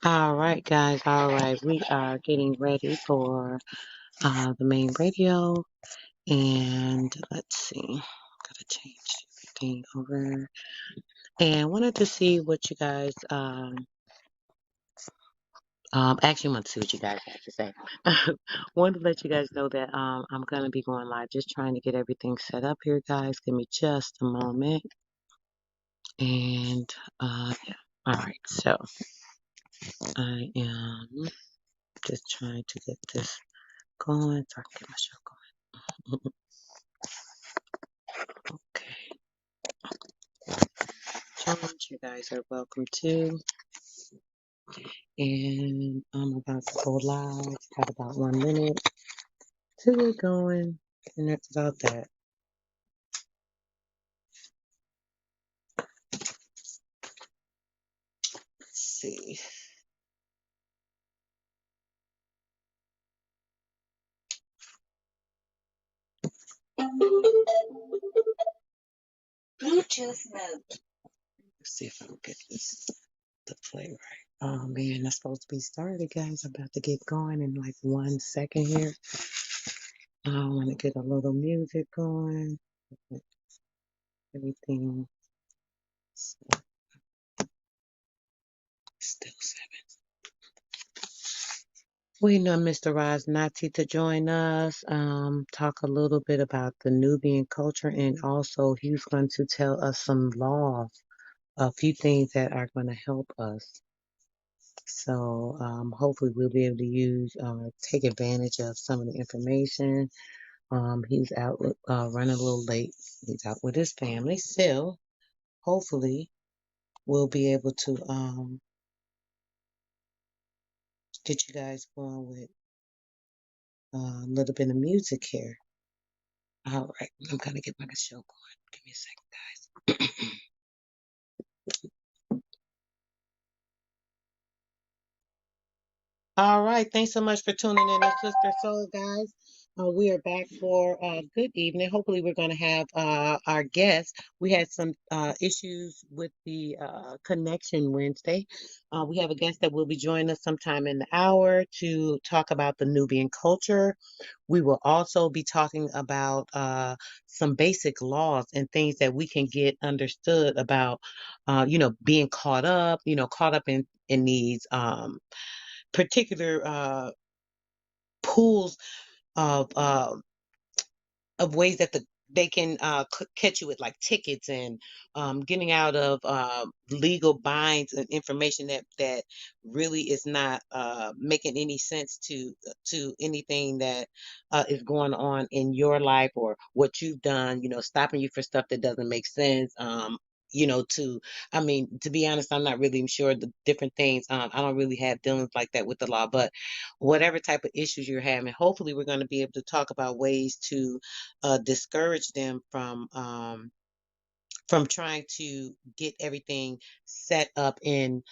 All right, guys. All right, we are getting ready for the main radio, and let's see. Gotta change everything over, and wanted to see what you guys actually want to see what you guys have to say. Wanted to let you guys know that I'm gonna be going live, just trying to get everything set up here, guys. Give me just a moment, and yeah. All right, so I am just trying to get this going so I can get my show going. Okay. Challenge, you guys are welcome too. And I'm about to go live. Got about 1 minute to get going. And that's about that. Let's see. Bluetooth mode. Let's see if I can get this to play right. Oh man, that's supposed to be started, guys. I'm about to get going in like 1 second here. I want to get a little music going. Everything still 7. Waiting on Mr. Roz Nati to join us, talk a little bit about the Nubian culture, and also he's going to tell us some laws, a few things that are going to help us. So hopefully we'll be able to take advantage of some of the information. He's out running a little late. He's out with his family. Still, hopefully we'll be able to get you guys going with a little bit of music here. All right, I'm gonna get my show going. Give me a second, guys. All right, thanks so much for tuning in to Sister Soul, guys. We are back for good evening. Hopefully, we're going to have our guests. We had some issues with the connection Wednesday. We have a guest that will be joining us sometime in the hour to talk about the Nubian culture. We will also be talking about some basic laws and things that we can get understood about, being caught up in these particular pools of ways that they can catch you with like tickets and getting out of legal binds and information that really is not making any sense to anything that is going on in your life or what you've done. Stopping you for stuff that doesn't make sense. I mean, to be honest, I'm not really sure the different things. I don't really have dealings like that with the law, but whatever type of issues you're having, hopefully we're going to be able to talk about ways to discourage them from trying to get everything set up and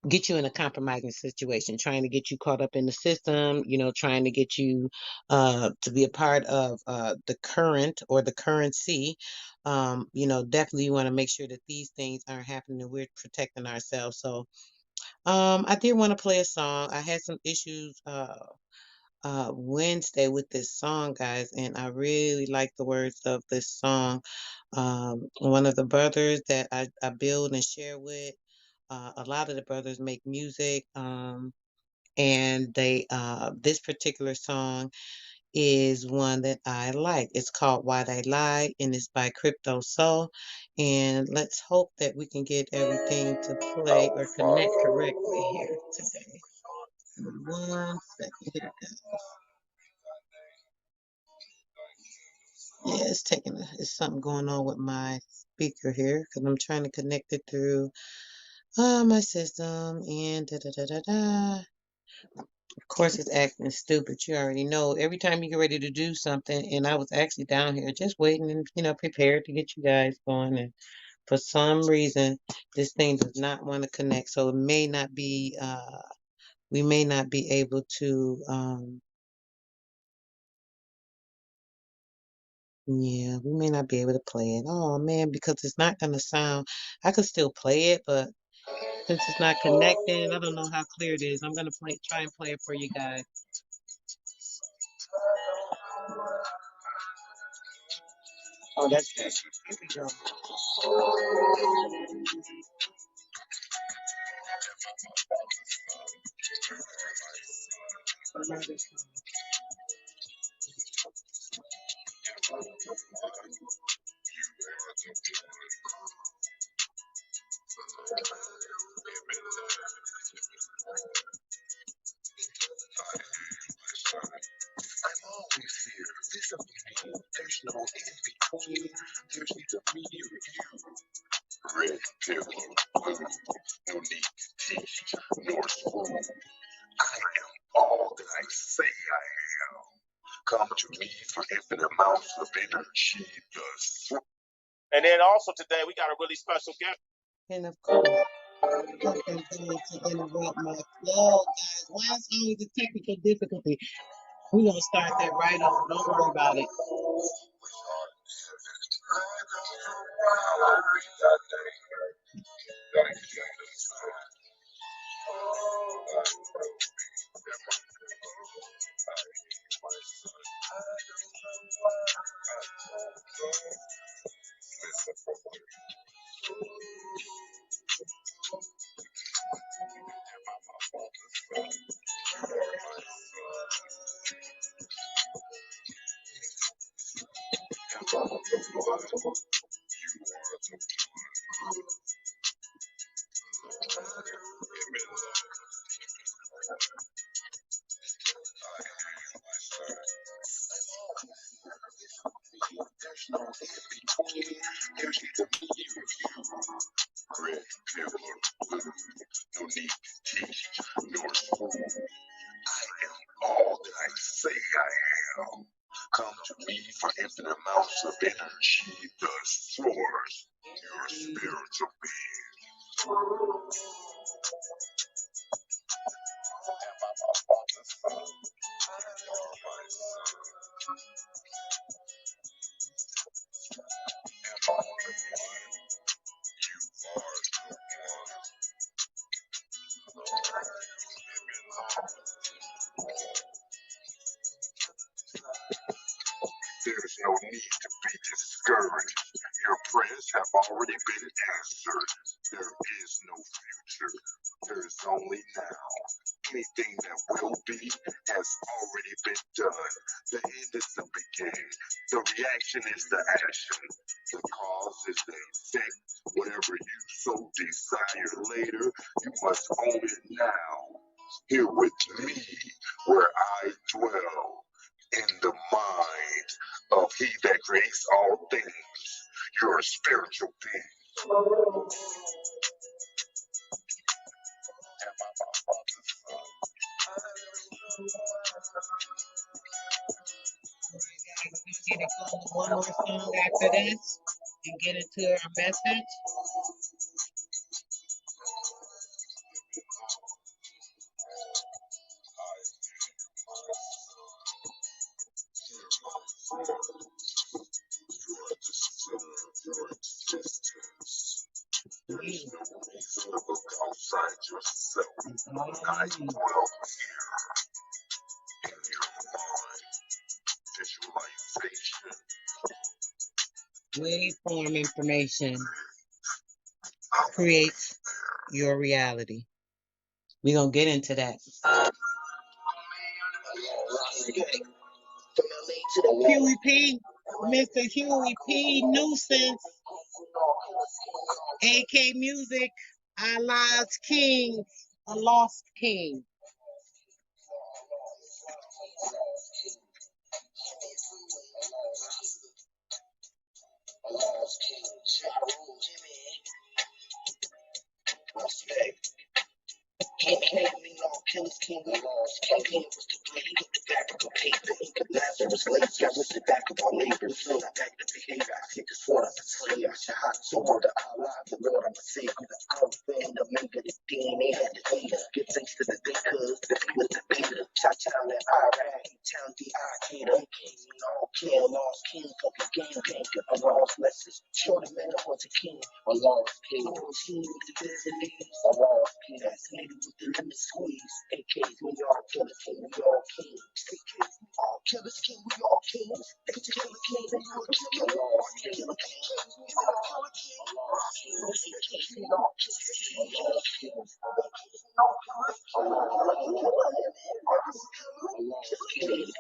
get you in a compromising situation, trying to get you caught up in the system, trying to get you to be a part of the current or the currency. Definitely you want to make sure that these things aren't happening and we're protecting ourselves. So I did want to play a song. I had some issues Wednesday with this song, guys, and I really like the words of this song. One of the brothers that I build and share with, a lot of the brothers make music, and this particular song is one that I like. It's called Why They Lied, and it's by Crypto Soul. And let's hope that we can get everything to play or connect correctly here today. 1 second here, guys. Yeah, it's something going on with my speaker here because I'm trying to connect it through my system and da da da da da. Of course, it's acting stupid. You already know. Every time you get ready to do something, and I was actually down here just waiting and prepared to get you guys going, and for some reason, this thing does not want to connect. So it may not be. We may not be able to. Yeah, we may not be able to play it. Oh man, because it's not gonna sound. I could still play it, but Since it's not connecting, I don't know how clear it is. I'm gonna try and play it for you guys. Oh, that's good. Here we go. Another song. I'm always here, visibly. There's no in between. There's neither me or you. Red pill, blue, no need to teach nor school. I am all that I say I am. Come to me for infinite amounts of energy. And then also today we got a really special guest. And of course, I'm going to interrupt my flow, guys. Why is always a technical difficulty? We're going to start that right on. Don't worry about it. There's no in between. There's neither me or you. Red pill or blue, no need to teach nor school. I am all that I say I am. Come to me for infinite amounts of energy, the source, your spiritual being. There's no need to be discouraged. Your prayers have already been answered. There is no future. There is only now. Anything that will be has already been done. The end is the beginning. The reaction is the action. The cause is the effect. Whatever you so desire later, you must own it now. Here with me, where I dwell, in the mind of he that creates all things. You're a spiritual being. We're gonna go to one more song after this and get into our message. There is no reason to look outside yourself. I dwell here in your mind. Visualization. Waveform information creates your reality. We're going to get into that. Huey P, Mr. Huey P. Nuisance, AK Music, I Lost King, a Lost King. Respect. Can't me no killers, king we lost. King was the great, he took the back up a paper. Lazarus Lakes got with the back of our neighbors. So I back the behavior. I take a sword up the tree. I shall hide so word of Allah, the Lord I'm a savior. The Alpha and Omega, the DNA had the data. Give thanks to the bakers, the people, the beta. Cha-cha, that Iraq, town, the Al-Qaeda. All kill, lost king, fucking game banker. A lost message. Show the man I was a king. A lost king. Team with the business. A lost king. Fascinated with the lemon squeeze. AKs, we all killers, king, we all kings. CKs, we all killers, king, we all kings. They killer king, and you a killer. Lost king. Killer king, we all killer king. Lost king. CKs, we all killers, king, we all kings. AKs, we all killers.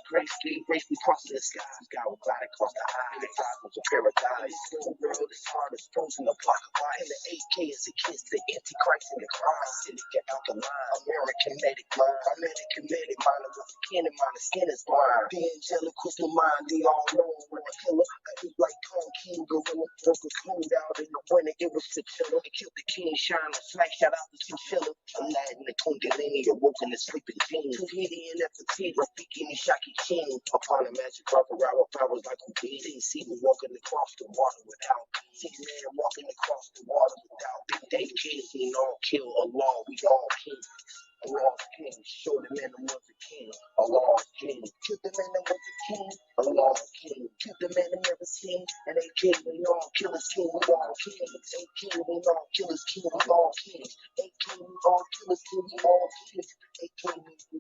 Grace, grace, we cross the skies. God will glide across the eye. The clouds of paradise. The world is hard as frozen a block of ice. And the AK is a kiss to Antichrist and the Christ. Syndicate alkaline. American medic mind. American medic mind of a cannon mind. The skin is blind. The angelic crystal mind. They all know we're a killer. I eat like Kong King Gorilla. Broke a cold out in the winter. It was Chinchilla. They killed the king shine. Slash shout out to Chinchilla. Aladdin, the Kundalini awoke in the sleeping gene. Tahiti and Nefertiti, Rafiki and Shaki Chin. Upon a magic carpet, our powers like Houdini. See me walking across the water without see man walking across the water without being they kids. We all kill Allah, we all kings. A lost king, show the man that was a king. A lost king, kill the man that was a king. A lost king, kill the man that never seen. And they king, we all kill his king, we all kings. A king, we all kill his king, we all kings. A king, we all kill his king, we all kings. A king, you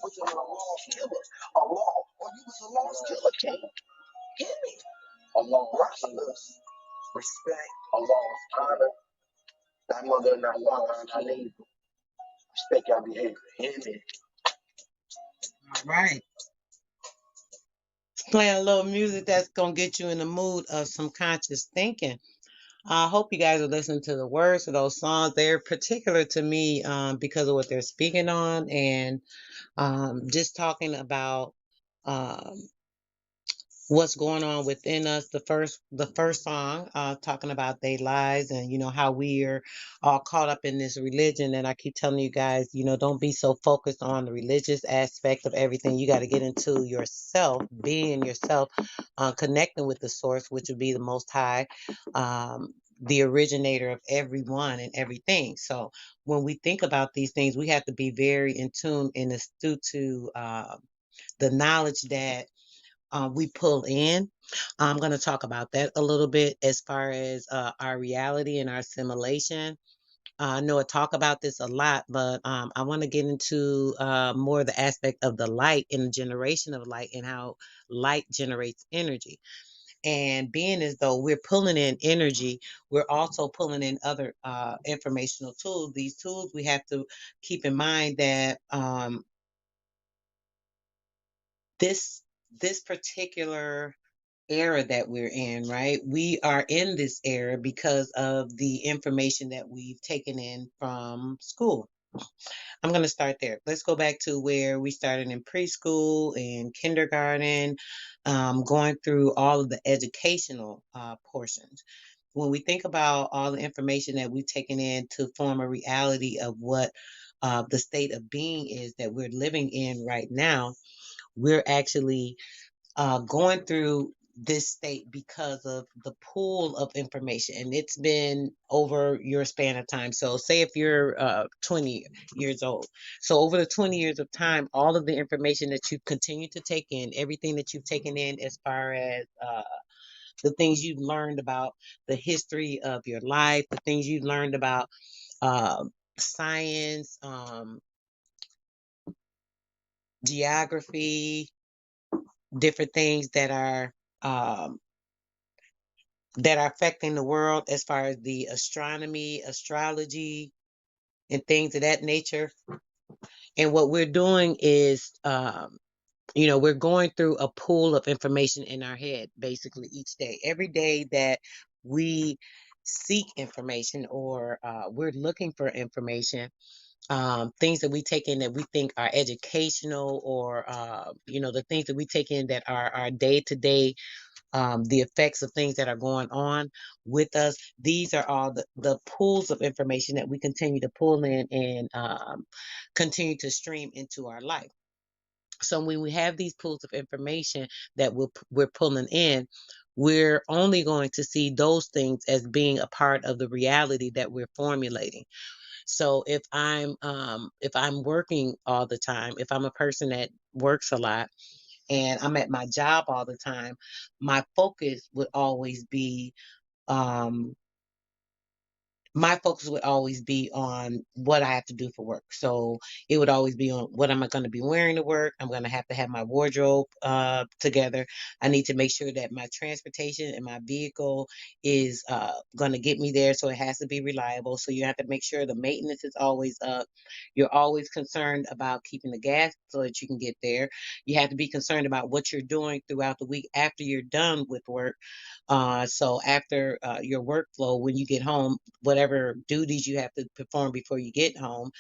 was a lost killer. A law, or you was a lost killer king. Hear me? A law righteousness, respect, a law's honor. Thy mother and thy father and thy neighbor. Respect your behavior. Hear me? All right. Playing a little music that's going to get you in the mood of some conscious thinking. I hope you guys are listening to the words of those songs. They're particular to me because of what they're speaking on and just talking about um, what's going on within us. The first song talking about their lives and how we're all caught up in this religion. And I keep telling you guys, don't be so focused on the religious aspect of everything. You got to get into yourself, being yourself, connecting with the source, which would be the Most High, the originator of everyone and everything. So when we think about these things, we have to be very in tune and astute to the knowledge that we pull in. I'm going to talk about that a little bit as far as our reality and our assimilation. I know I talk about this a lot, but I want to get into more of the aspect of the light and the generation of light and how light generates energy. And being as though we're pulling in energy, we're also pulling in other informational tools. These tools we have to keep in mind that this this particular era that we're in, right? We are in this era because of the information that we've taken in from school. I'm going to start there. Let's go back to where we started in preschool and kindergarten, going through all of the educational portions. When we think about all the information that we've taken in to form a reality of what the state of being is that we're living in right now, we're actually going through this state because of the pool of information, and it's been over your span of time. So say if you're 20 years old, so over the 20 years of time, all of the information that you continue to take in, everything that you've taken in as far as the things you've learned about the history of your life, the things you've learned about science, geography, different things um, that are affecting the world as far as the astronomy, astrology, and things of that nature. And what we're doing is, we're going through a pool of information in our head basically each day. Every day that we seek information or we're looking for information, things that we take in that we think are educational or, the things that we take in that are our day to day the effects of things that are going on with us. These are all the pools of information that we continue to pull in and continue to stream into our life. So when we have these pools of information that we're pulling in, we're only going to see those things as being a part of the reality that we're formulating. So if I'm working all the time, if I'm a person that works a lot and I'm at my job all the time, my focus would always be um my focus would always be on what I have to do for work. So it would always be on what am I going to be wearing to work. I'm going to have my wardrobe together. I need to make sure that my transportation and my vehicle is going to get me there. So it has to be reliable. So you have to make sure the maintenance is always up. You're always concerned about keeping the gas so that you can get there. You have to be concerned about what you're doing throughout the week after you're done with work. So after your workflow, when you get home, whatever duties you have to perform before you get home,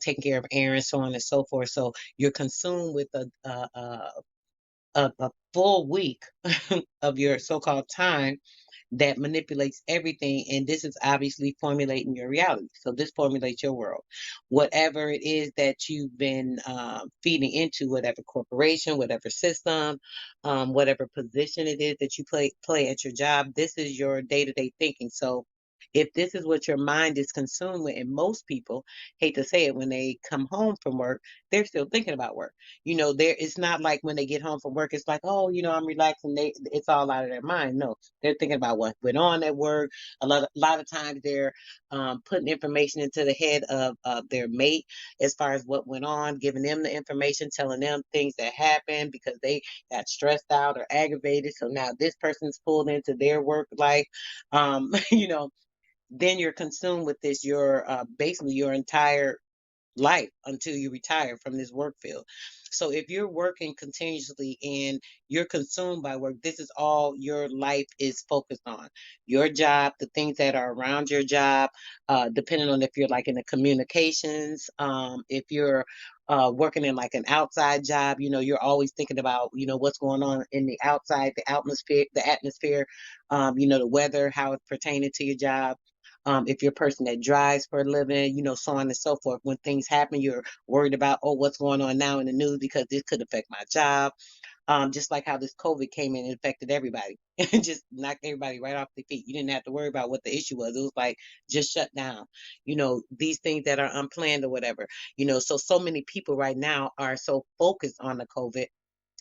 taking care of errands, so on and so forth. So you're consumed with a full week of your so-called time that manipulates everything. And this is obviously formulating your reality. So this formulates your world. Whatever it is that you've been feeding into, whatever corporation, whatever system, whatever position it is that you play at your job, this is your day-to-day thinking. So if this is what your mind is consumed with, and most people hate to say it, when they come home from work, they're still thinking about work. There it's not like when they get home from work, it's like, oh, I'm relaxing. It's all out of their mind. No, they're thinking about what went on at work. A lot of times they're putting information into the head of their mate as far as what went on, giving them the information, telling them things that happened because they got stressed out or aggravated. So now this person's pulled into their work life. Then you're consumed with this your basically your entire life until you retire from this work field. So if you're working continuously and you're consumed by work, this is all your life is focused on. Your job, the things that are around your job, depending on if you're like in the communications, if you're working in like an outside job, you're always thinking about, what's going on in the outside, the atmosphere, the weather, how it's pertaining to your job. If you're a person that drives for a living, so on and so forth. When things happen, you're worried about, oh, what's going on now in the news because this could affect my job. Just like how this COVID came in and affected everybody. It just knocked everybody right off their feet. You didn't have to worry about what the issue was. It was like just shut down. These things that are unplanned or whatever. So many people right now are so focused on the COVID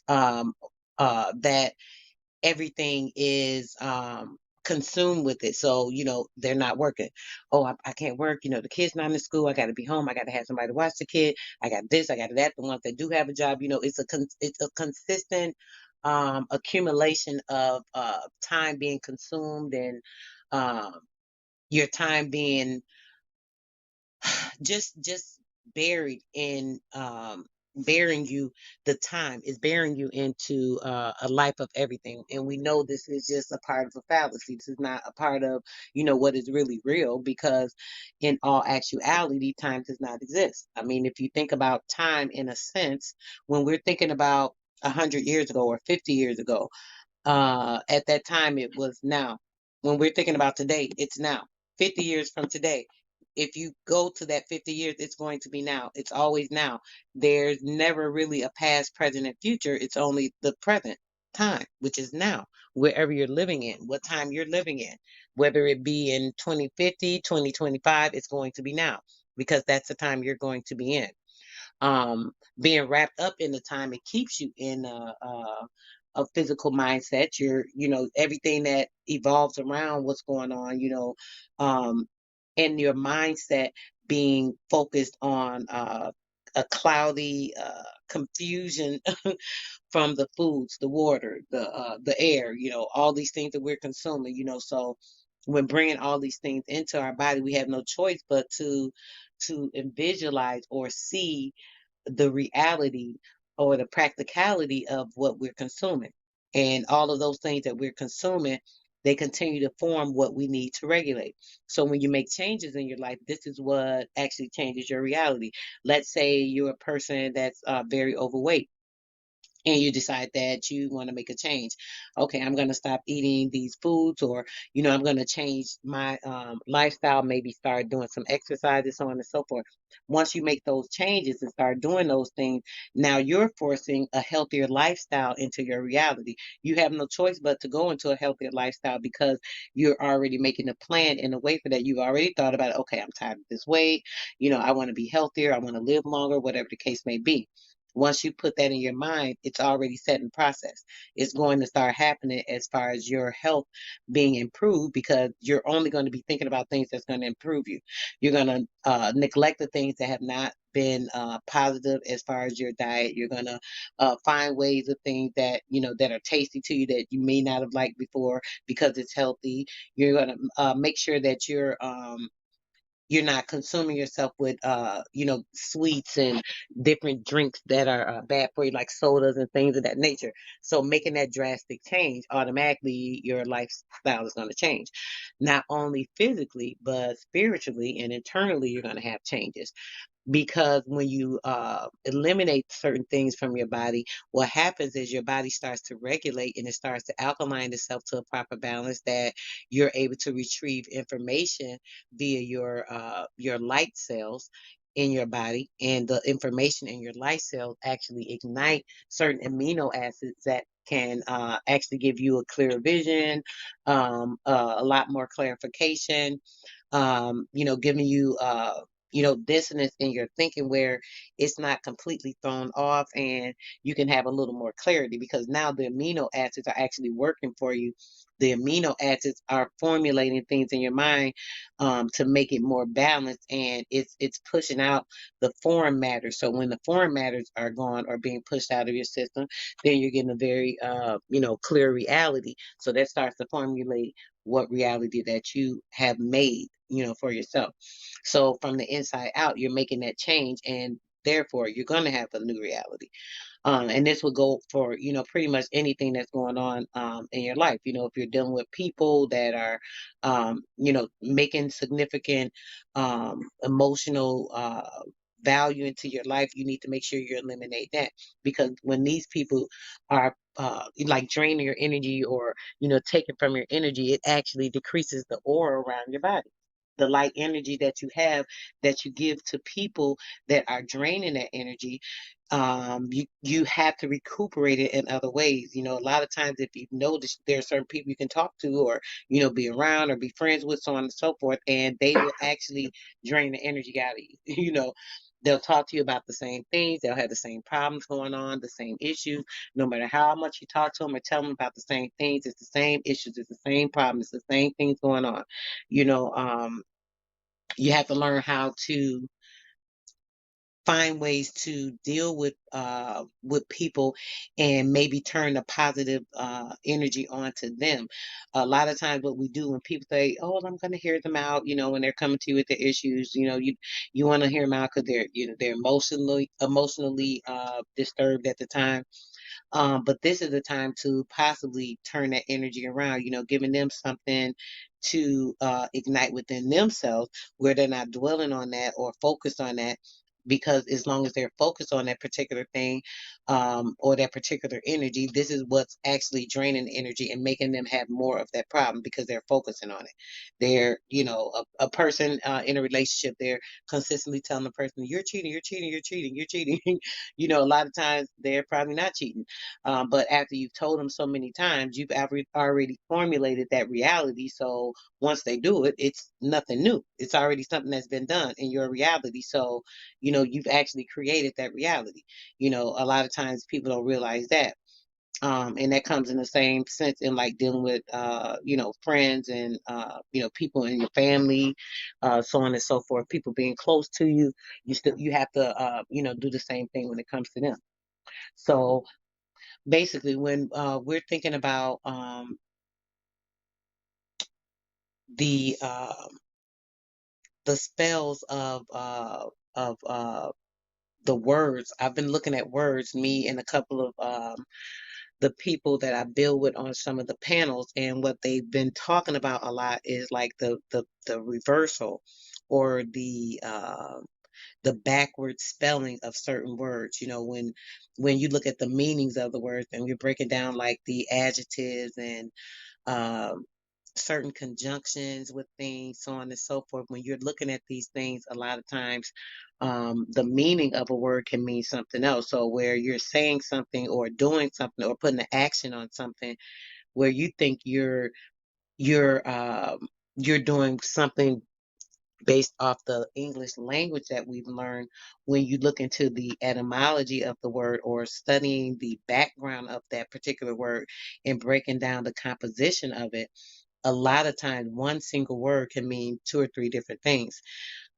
um, that everything is consumed with it. So, they're not working. Oh, I can't work. The kid's not in school. I got to be home. I got to have somebody to watch the kid. I got this, I got that. The ones that do have a job, it's a consistent accumulation of time being consumed and um, your time being just buried in bearing you the time is bearing you into a life of everything. And we know this is just a part of a fallacy. This is not a part of what is really real, because in all actuality time does not exist. I mean, if you think about time in a sense, when we're thinking about 100 years ago or 50 years ago, at that time, it was now. When we're thinking about today, it's now. 50 years from today, if you go to that 50 years, it's going to be now. It's always now. There's never really a past, present, and future. It's only the present time, which is now, wherever you're living in, what time you're living in. Whether it be in 2050, 2025, it's going to be now, because that's the time you're going to be in. Being wrapped up in the time, it keeps you in a physical mindset. Everything that evolves around what's going on, um, and your mindset being focused on a cloudy confusion from the foods, the water, the air, all these things that we're consuming, so when bringing all these things into our body, we have no choice but to visualize or see the reality or the practicality of what we're consuming. And all of those things that we're consuming, they continue to form what we need to regulate. So when you make changes in your life, this is what actually changes your reality. Let's say you're a person that's very overweight. and you decide that you want to make a change. Okay, I'm going to stop eating these foods, or I'm going to change my lifestyle, maybe start doing some exercises, so on and so forth. Once you make those changes and start doing those things, now you're forcing a healthier lifestyle into your reality. You have no choice but to go into a healthier lifestyle because you're already making a plan in a way for that. You've already thought about it. Okay, I'm tired of this weight. I want to be healthier. I want to live longer, whatever the case may be. Once you put that in your mind, it's already set in process. It's going to start happening as far as your health being improved, because you're only going to be thinking about things that's going to improve you. You're going to neglect the things that have not been positive as far as your diet. You're going to find ways of things that, that are tasty to you that you may not have liked before because it's healthy. You're going to make sure that you're not consuming yourself with sweets and different drinks that are bad for you, like sodas and things of that nature. So making that drastic change, automatically your lifestyle is going to change, not only physically but spiritually and internally. You're going to have changes, because when you eliminate certain things from your body, what happens is your body starts to regulate, and it starts to alkaline itself to a proper balance, that you're able to retrieve information via your light cells in your body, and the information in your light cells actually ignite certain amino acids that can actually give you a clear vision, a lot more clarification, giving you, dissonance in your thinking, where it's not completely thrown off, and you can have a little more clarity because now the amino acids are actually working for you. The amino acids are formulating things in your mind, to make it more balanced, and it's pushing out the foreign matter. So when the foreign matters are gone or being pushed out of your system, then you're getting a very clear reality. So that starts to formulate what reality that you have made, for yourself. So from the inside out, you're making that change, and therefore you're going to have a new reality. And this would go for, pretty much anything that's going on in your life. If you're dealing with people that are, making significant emotional value into your life, you need to make sure you eliminate that. Because when these people are like draining your energy, or, taking from your energy, it actually decreases the aura around your body. The light energy that you have, that you give to people that are draining that energy, you have to recuperate it in other ways. A lot of times, if you've noticed, there are certain people you can talk to, or be around or be friends with, so on and so forth, and they will actually drain the energy out of you. They'll talk to you about the same things. They'll have the same problems going on, the same issues. No matter how much you talk to them or tell them about the same things, it's the same issues, it's the same problems, it's the same things going on. you know um you have to learn how to find ways to deal with people, and maybe turn the positive energy onto them. A lot of times what we do when people say, "Oh, I'm going to hear them out," when they're coming to you with their issues, you want to hear them out because they're emotionally disturbed at the time. But this is the time to possibly turn that energy around, giving them something to ignite within themselves, where they're not dwelling on that or focused on that. Because as long as they're focused on that particular thing, or that particular energy, this is what's actually draining the energy and making them have more of that problem, because they're focusing on it. They're, a person in a relationship, they're consistently telling the person, "You're cheating, you're cheating, you're cheating, you're cheating." A lot of times they're probably not cheating. But after you've told them so many times, you've already formulated that reality. So once they do it, it's nothing new. It's already something that's been done in your reality. So, you've actually created that reality. A lot of times people don't realize that. And that comes in the same sense in like dealing with, friends and, people in your family, so on and so forth, people being close to you. You have to, do the same thing when it comes to them. So basically, when we're thinking about the uh, the spells of the words, I've been looking at words. Me and a couple of the people that I build with on some of the panels, and what they've been talking about a lot is like the reversal, or the the backward spelling of certain words. You know, when you look at the meanings of the words and you're breaking down like the adjectives and um, certain conjunctions with things, so on and so forth. When you're looking at these things, a lot of times the meaning of a word can mean something else. So where you're saying something or doing something or putting an action on something where you think you're you're doing something based off the English language that we've learned, when you look into the etymology of the word or studying the background of that particular word and breaking down the composition of it, a lot of times one single word can mean two or three different things.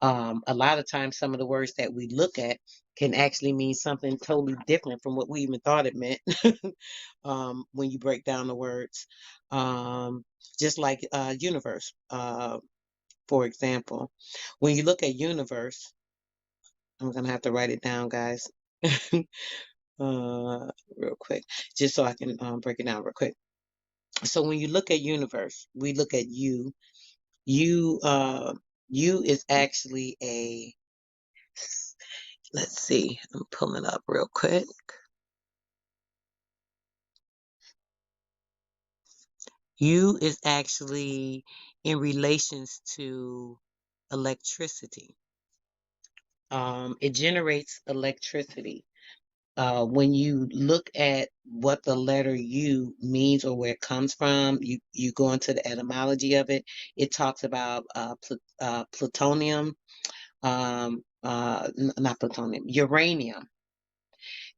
A lot of times some of the words that we look at can actually mean something totally different from what we even thought it meant. When you break down the words, um, just like universe, for example, when you look at universe, I'm gonna have to write it down, guys. Real quick, just so I can break it down real quick. So when you look at universe, we look at you. You you is actually a, let's see, I'm pulling up real quick. You is actually in relations to electricity. It generates electricity. When you look at what the letter U means or where it comes from, you go into the etymology of it. It talks about plutonium, not plutonium, uranium.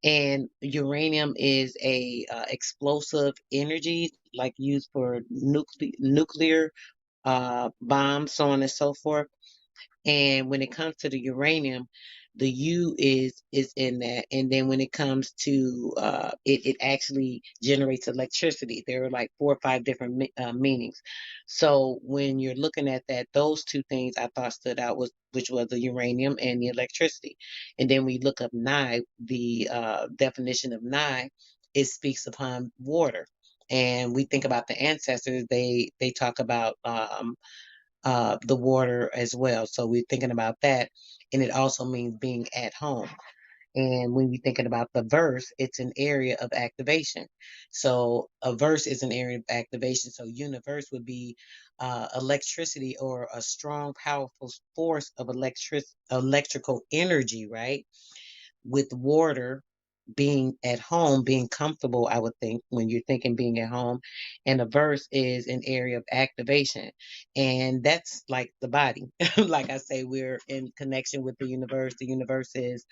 And uranium is a explosive energy, like used for nuclear bombs, so on and so forth. And when it comes to the uranium, the U is in that. And then when it comes to it actually generates electricity. There are like four or five different meanings. So when you're looking at that, those two things I thought stood out was which was the uranium and the electricity. And then we look up Nye, the definition of Nye, it speaks upon water. And we think about the ancestors, they talk about the water as well. So we're thinking about that. And it also means being at home. And when we're thinking about the verse, it's an area of activation. So a verse is an area of activation. So universe would be electricity or a strong, powerful force of electrical energy, right? With water being at home, being comfortable, I would think, when you're thinking being at home. And a verse is an area of activation. And that's like the body. Like I say, we're in connection with the universe. The universe is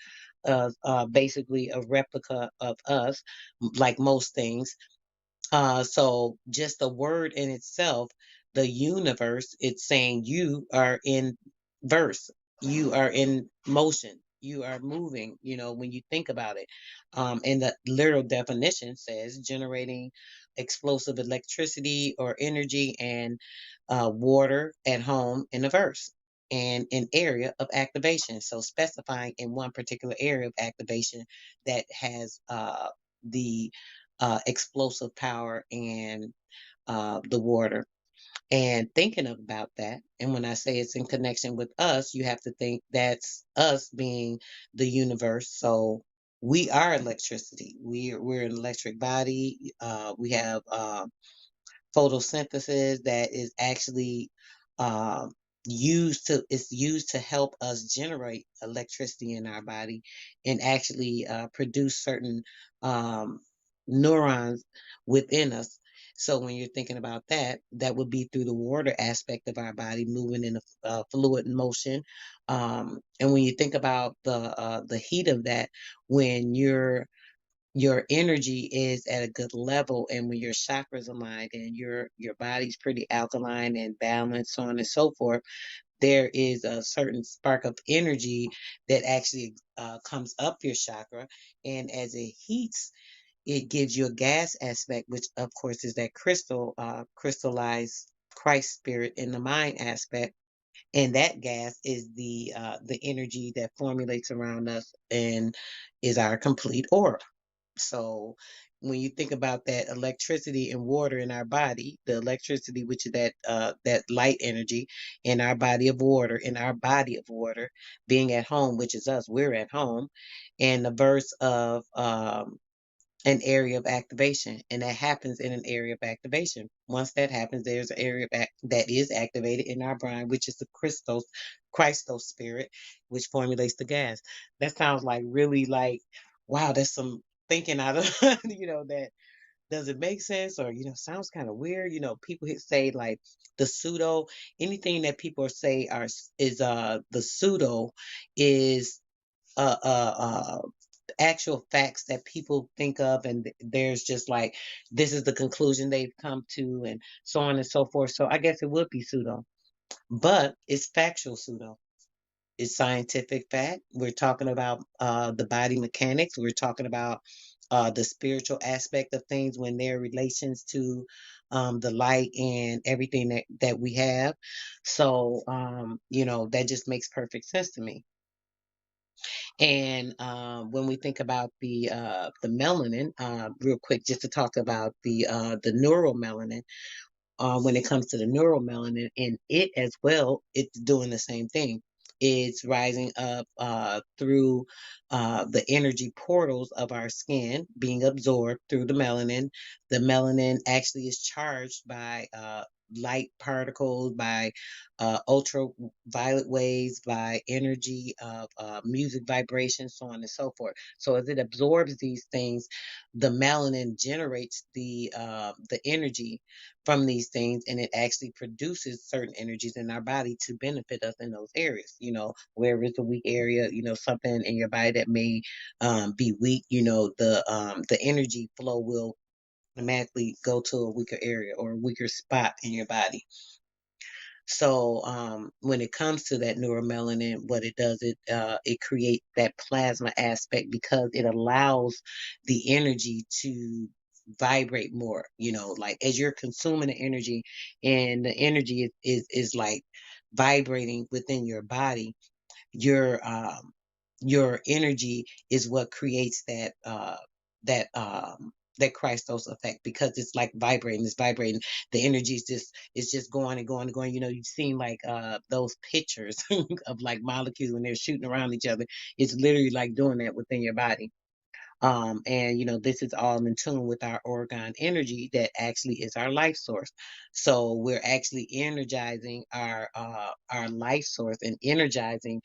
basically a replica of us, like most things. So just the word in itself, the universe, it's saying you are in verse, you are in motion, you are moving, you know, when you think about it. And the literal definition says generating explosive electricity or energy and water at home in a verse and an area of activation. So specifying in one particular area of activation that has the explosive power and the water. And thinking about that, and when I say it's in connection with us, you have to think that's us being the universe. So we are electricity. We're an electric body. We have photosynthesis that is actually um, used to help us generate electricity in our body and actually produce certain um, neurons within us. So when you're thinking about that, that would be through the water aspect of our body moving in a fluid motion. And when you think about the heat of that, when your energy is at a good level and when your chakras aligned and your body's pretty alkaline and balanced, so on and so forth, there is a certain spark of energy that actually comes up your chakra, and as it heats, it gives you a gas aspect, which of course is that crystallized Christ spirit in the mind aspect. And that gas is the energy that formulates around us and is our complete aura. So when you think about that electricity and water in our body, the electricity, which is that light energy in our body of water, being at home, which is us, we're at home, and the verse of an area of activation, and that happens in an area of activation. Once that happens, there's an area that is activated in our brain, which is the Christos spirit, which formulates the gas. That sounds like really like, wow, that's some thinking out of that. Does it make sense, or sounds kind of weird? People say like the pseudo, anything that people say is the pseudo is actual facts that people think of, and there's just like, this is the conclusion they've come to, and so on and so forth. So I guess it would be pseudo, but it's factual pseudo. It's scientific fact. We're talking about the body mechanics. We're talking about the spiritual aspect of things when they're relations to the light and everything that we have. So that just makes perfect sense to me. And when we think about the melanin, real quick, just to talk about the neuromelanin, when it comes to the neuromelanin, and it as well, it's doing the same thing. It's rising up through the energy portals of our skin, being absorbed through the melanin. The melanin actually is charged by light particles, by ultraviolet waves, by energy of music vibrations, so on and so forth. So as it absorbs these things, the melanin generates the energy from these things, and it actually produces certain energies in our body to benefit us in those areas. Where it's a weak area, something in your body that may be weak, the energy flow will automatically go to a weaker area or a weaker spot in your body. So when it comes to that neuromelanin, what it does, it creates that plasma aspect because it allows the energy to vibrate more. Like as you're consuming the energy, and the energy is like vibrating within your body, your energy is what creates that Christos effect, because it's like vibrating, it's vibrating. The energy is just going and going and going. You've seen like those pictures of like molecules when they're shooting around each other. It's literally like doing that within your body. And this is all in tune with our orgone energy that actually is our life source. So we're actually energizing our life source and energizing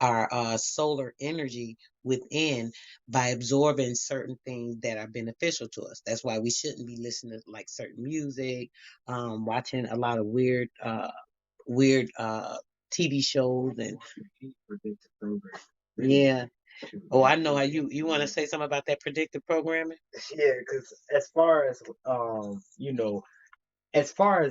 our solar energy within by absorbing certain things that are beneficial to us. That's why we shouldn't be listening to like certain music, watching a lot of weird TV shows and yeah. Oh, I know how you want to say something about that predictive programming. Yeah, because as far as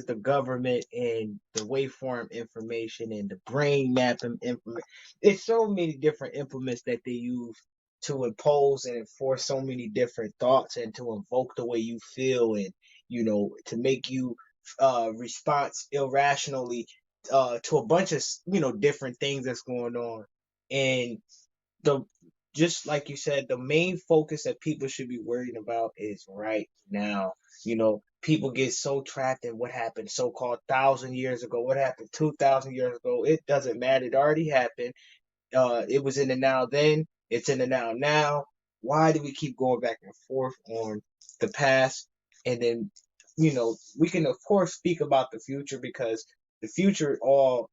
the government and the waveform information and the brain mapping implement, it's so many different implements that they use to impose and enforce so many different thoughts and to invoke the way you feel, and to make you response irrationally to a bunch of different things that's going on. And the just like you said, the main focus that people should be worrying about is right now. People get so trapped in what happened so-called 1,000 years ago, what happened 2,000 years ago. It doesn't matter. It already happened. It was in the now then, it's in the now. Why do we keep going back and forth on the past? And then, we can of course speak about the future, because the future all,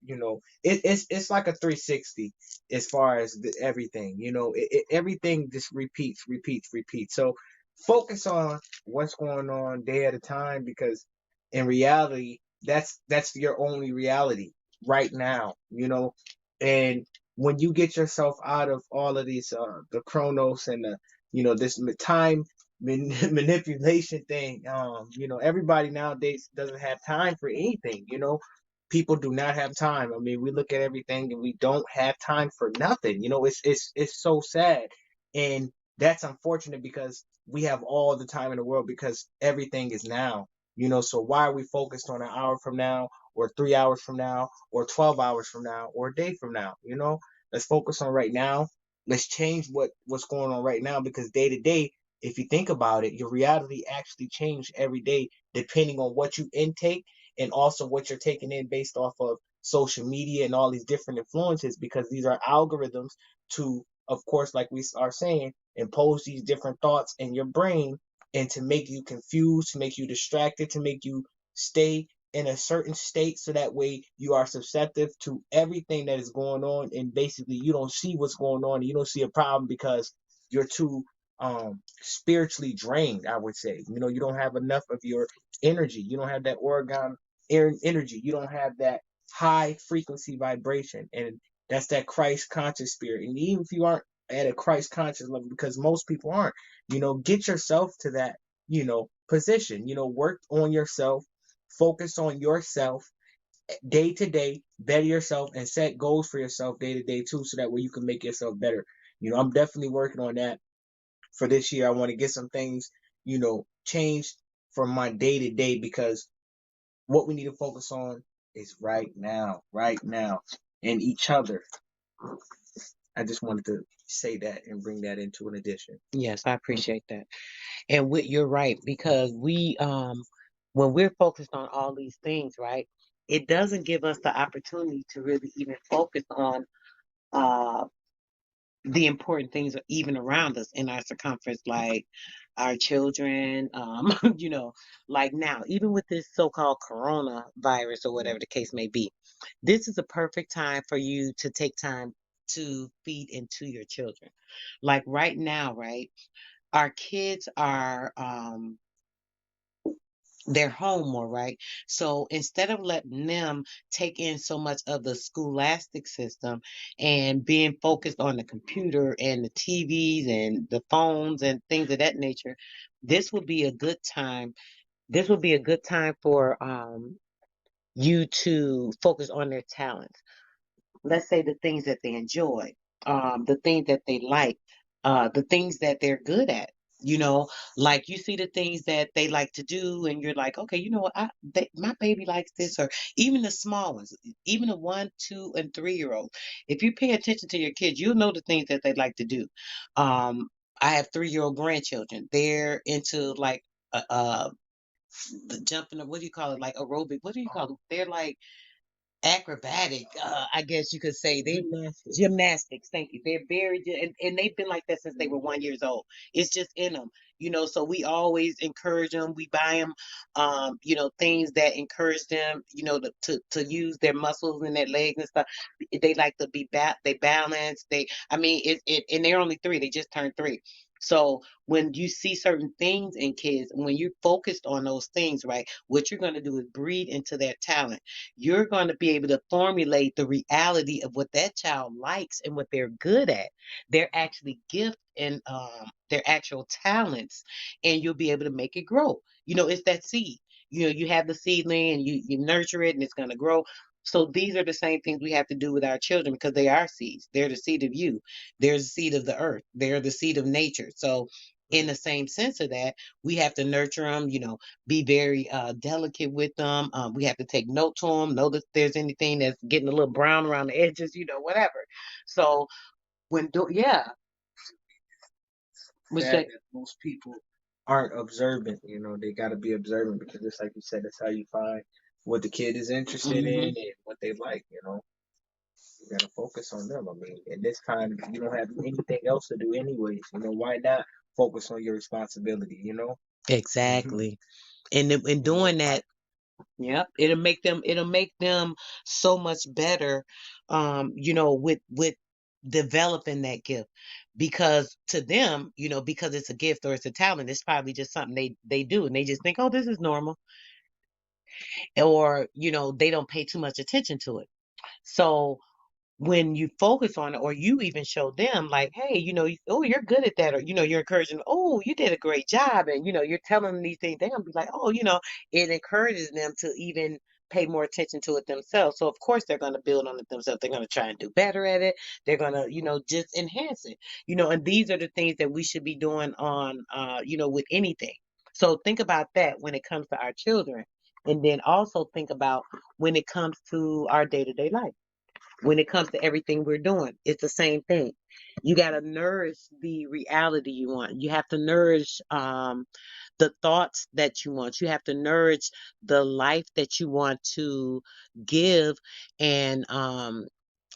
it's like a 360 as far as everything, everything just repeats. So focus on what's going on day at a time, because in reality, that's your only reality right now, and when you get yourself out of all of these the chronos and the this time manipulation thing, everybody nowadays doesn't have time for anything. People do not have time. I mean, we look at everything and we don't have time for nothing. It's so sad, and that's unfortunate because we have all the time in the world, because everything is now. So why are we focused on an hour from now, or 3 hours from now, or 12 hours from now, or a day from now? Let's focus on right now. Let's change what's going on right now, because day to day if you think about it, your reality actually changes every day depending on what you intake and also what you're taking in based off of social media and all these different influences, because these are algorithms to, of course, like we are saying, impose these different thoughts in your brain and to make you confused, to make you distracted, to make you stay in a certain state so that way you are susceptible to everything that is going on, and basically you don't see what's going on and you don't see a problem because you're too spiritually drained, I would say. You don't have enough of your energy. You don't have that organ energy. You don't have that high frequency vibration. And that's that Christ conscious spirit. And even if you aren't at a Christ conscious level, because most people aren't, get yourself to that, position. Work on yourself, focus on yourself day to day, better yourself, and set goals for yourself day to day too, so that way you can make yourself better. I'm definitely working on that for this year. I want to get some things, changed from my day to day, because what we need to focus on is right now, and each other. I just wanted to say that and bring that into an addition. Yes, I appreciate that. And you're right, because when we're focused on all these things, right, it doesn't give us the opportunity to really even focus on uh the important things are even around us in our circumference, like our children, like now, even with this so-called coronavirus or whatever the case may be, this is a perfect time for you to take time to feed into your children. Like right now, right? Our kids are they're home more, right? So instead of letting them take in so much of the scholastic system and being focused on the computer and the TVs and the phones and things of that nature, this would be a good time. This would be a good time for you to focus on their talents. Let's say the things that they enjoy, the things that they like, the things that they're good at. You know, like you see the things that they like to do, and you're like, okay, you know what, my baby likes this, or even the small ones, even the 1, 2, and 3-year-old. If you pay attention to your kids, you'll know the things that they like to do. Um, I have 3-year-old grandchildren. They're into like the jumping. What do you call it? Like aerobic. What do you call it? They're like acrobatic, I guess you could say. They gymnastics, thank you. They're very and they've been like that since they were 1 years old. It's just in them, so we always encourage them. We buy them things that encourage them, to use their muscles and their legs and stuff. They like to be they balance. I mean, and they're only 3. They just turned 3. So when you see certain things in kids, when you're focused on those things, right, what you're going to do is breed into their talent. You're going to be able to formulate the reality of what that child likes and what they're good at, their actually gift and their actual talents, and you'll be able to make it grow. It's that seed. You have the seedling and you nurture it and it's going to grow. So these are the same things we have to do with our children, because they are seeds. They're the seed of you. They're the seed of the earth. They're the seed of nature. So in the same sense of that, we have to nurture them, be very delicate with them. We have to take note to them, know that if there's anything that's getting a little brown around the edges, whatever. So yeah, which Sad that most people aren't observant. They got to be observant, because just like you said, that's how you find what the kid is interested in hmm and what they like. You got to focus on them. I mean, in this time, you don't have anything else to do, anyways. Why not focus on your responsibility? Hmm. exactly. And in doing that, yep, it'll make them so much better, with developing that gift. Because to them, because it's a gift or it's a talent, it's probably just something they do, and they just think, oh, this is normal, or they don't pay too much attention to it. So when you focus on it, or you even show them like, hey, oh, you're good at that, or you're encouraging, oh, you did a great job, and you're telling them these things, they're gonna be like, oh, it encourages them to even pay more attention to it themselves. So of course they're going to build on it themselves. They're going to try and do better at it. They're going to just enhance it. And these are the things that we should be doing on with anything. So think about that when it comes to our children, and then also think about when it comes to our day-to-day life. when it comes to everything we're doing. It's the same thing. You got to nourish the reality you want. You have to nourish the thoughts that you want. You have to nourish the life that you want to give and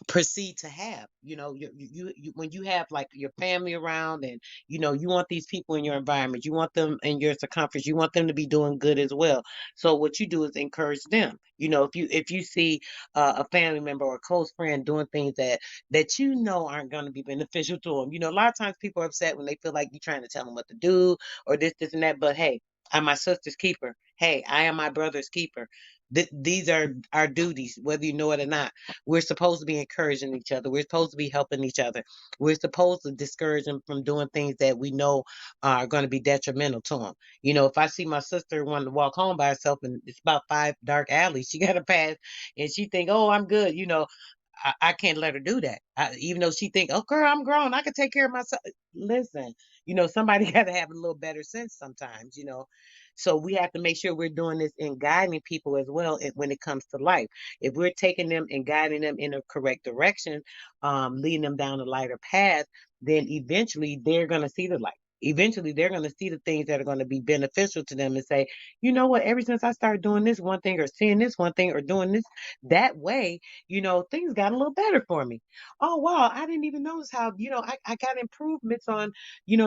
proceed to have. When you have like your family around, and you want these people in your environment, you want them in your circumference, you want them to be doing good as well. So what you do is encourage them. If you see a family member or a close friend doing things that aren't going to be beneficial to them. A lot of times people are upset when they feel like you're trying to tell them what to do, or this and that. But hey, I'm my sister's keeper. Hey, I am my brother's keeper. These are our duties, whether you know it or not. We're supposed to be encouraging each other. We're supposed to be helping each other. We're supposed to discourage them from doing things that we know are going to be detrimental to them. If I see my sister wanting to walk home by herself and it's about 5 dark alleys she got to pass, and she think, oh, I'm good, I can't let her do that. Even though she think, oh, girl, I'm grown, I can take care of myself. Listen, somebody got to have a little better sense sometimes. So we have to make sure we're doing this and guiding people as well when it comes to life. If we're taking them and guiding them in a correct direction, leading them down a lighter path, then eventually they're going to see the light. Eventually, they're going to see the things that are going to be beneficial to them and say, you know what, ever since I started doing this one thing or seeing this one thing or doing this that way, things got a little better for me. Oh, wow. I didn't even notice how, I got improvements on,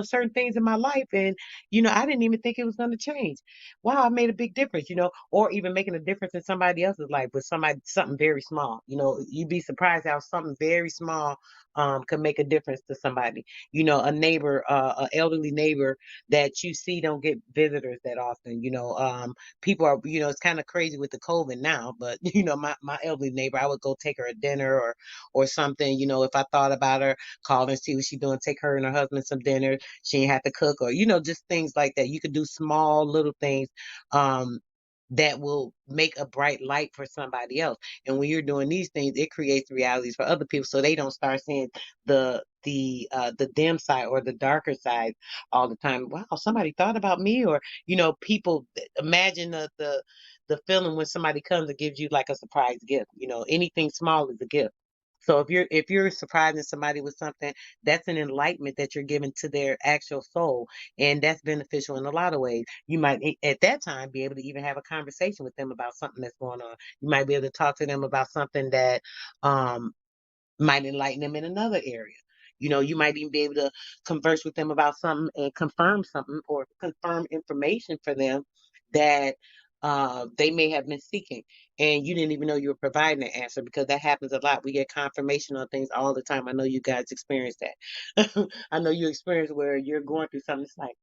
certain things in my life. And, I didn't even think it was going to change. Wow, I made a big difference, or even making a difference in somebody else's life with something very small. You'd be surprised how something very small could make a difference to somebody. A neighbor, a elderly neighbor that you see don't get visitors that often. People are, it's kind of crazy with the COVID now, but my elderly neighbor, I would go take her a dinner or something. If I thought about her, call and see what she's doing, take her and her husband some dinner. She ain't have to cook, or just things like that. You could do small little things that will make a bright light for somebody else. And when you're doing these things, it creates realities for other people, so they don't start seeing the dim side or the darker side all the time. Wow, somebody thought about me, or people imagine the feeling when somebody comes and gives you like a surprise gift. Anything small is a gift. So if you're surprising somebody with something, that's an enlightenment that you're giving to their actual soul, and that's beneficial in a lot of ways. You might at that time be able to even have a conversation with them about something that's going on. You might be able to talk to them about something that um might enlighten them in another area. You might even be able to converse with them about something and confirm something or confirm information for them that they may have been seeking. And you didn't even know you were providing the answer, because that happens a lot. We get confirmation on things all the time. I know you guys experience that. I know you experience where you're going through something. It's like,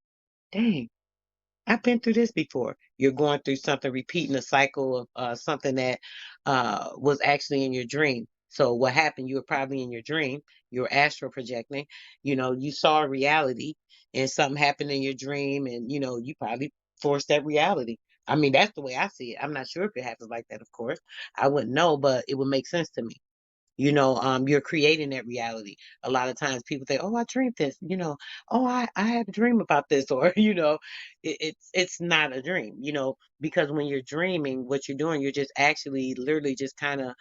dang, I've been through this before. You're going through something, repeating a cycle of something that was actually in your dream. So what happened? You were probably in your dream. You were astral projecting. You saw a reality, and something happened in your dream, and you probably forced that reality. I mean, that's the way I see it. I'm not sure if it happens like that, of course. I wouldn't know, but it would make sense to me. You're creating that reality. A lot of times people think, oh, I dreamed this, oh, I had a dream about this, or it's not a dream, because when you're dreaming, what you're doing, you're just actually literally just kind of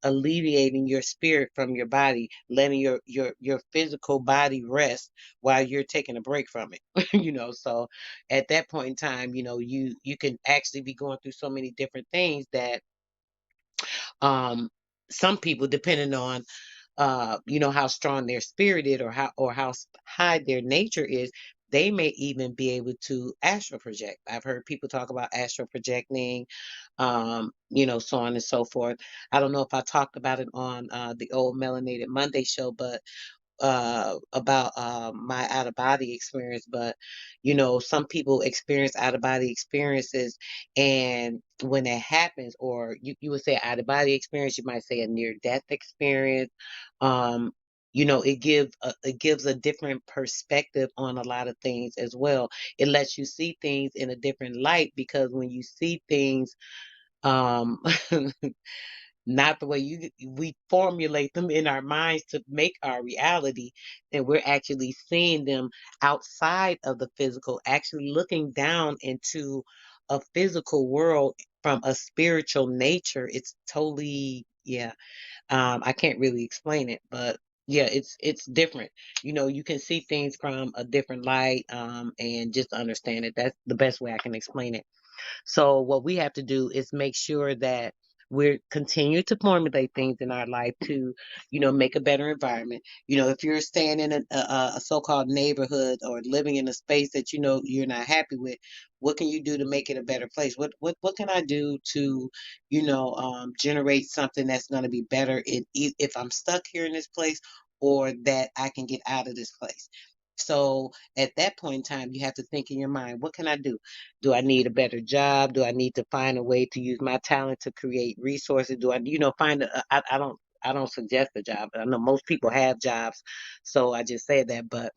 alleviating your spirit from your body, letting your physical body rest while you're taking a break from it. So at that point in time, you can actually be going through so many different things that um some people, depending on how strong their spirit is, or how high their nature is, they may even be able to astral project. I've heard people talk about astral projecting, so on and so forth. I don't know if I talked about it on the old Melanated Monday show, but about my out of body experience. But some people experience out of body experiences, and when that happens, or you would say out of body experience, you might say a near death experience. um it gives a different perspective on a lot of things as well. It lets you see things in a different light, because when you see things um not the way we formulate them in our minds to make our reality, and we're actually seeing them outside of the physical, actually looking down into a physical world from a spiritual nature. It's totally, Yeah. I can't really explain it, but yeah, it's different. You can see things from a different light, and just understand it. That's the best way I can explain it. So what we have to do is make sure that we're continue to formulate things in our life to, make a better environment. If you're staying in a so-called neighborhood or living in a space that you're not happy with, what can you do to make it a better place? What can I do to, generate something that's going to be better if I'm stuck here in this place, or that I can get out of this place? So at that point in time, you have to think in your mind, what can I do? Do I need a better job? Do I need to find a way to use my talent to create resources? Do I, find I don't suggest a job. I know most people have jobs, so I just said that. But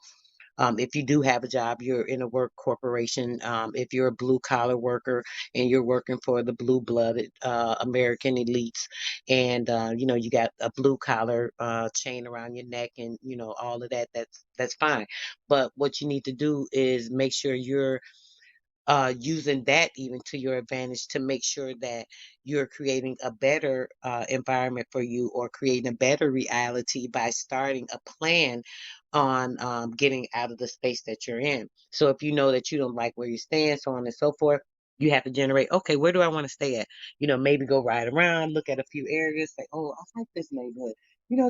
if you do have a job, you're in a work corporation. If you're a blue collar worker and you're working for the blue blooded American elites, and you got a blue collar chain around your neck, and all of that, that's fine. But what you need to do is make sure you're using that even to your advantage to make sure that you're creating a better environment for you, or creating a better reality by starting a plan on getting out of the space that you're in. So if you know that you don't like where you stand, so on and so forth, you have to generate, okay, where do I want to stay at? Maybe go ride around, look at a few areas, say, oh, I like this neighborhood.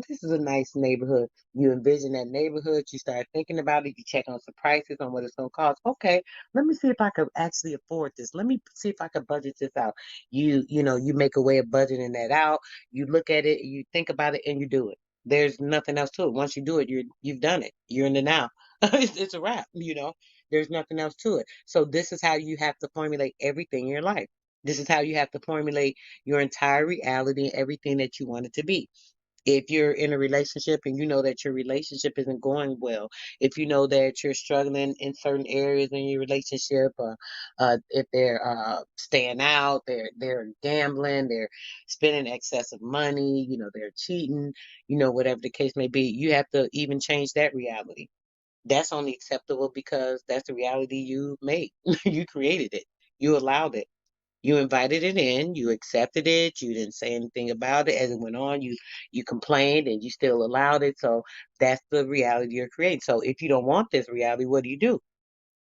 This is a nice neighborhood. You envision that neighborhood, you start thinking about it, you check on some prices on what it's going to cost. Okay, let me see if I could actually afford this. Let me see if I could budget this out. You make a way of budgeting that out. You look at it, you think about it, and you do it. There's nothing else to it. Once you do it, you've done it. You're in the now. It's a wrap. There's nothing else to it. So this is how you have to formulate everything in your life. This is how you have to formulate your entire reality and everything that you want it to be. If you're in a relationship and you know that your relationship isn't going well, if you know that you're struggling in certain areas in your relationship, if they're staying out, they're gambling, they're spending excessive money, they're cheating, whatever the case may be, you have to even change that reality. That's only acceptable because that's the reality you made. You created it. You allowed it. You invited it in, you accepted it, you didn't say anything about it. As it went on, you complained and you still allowed it. So that's the reality you're creating. So if you don't want this reality, what do?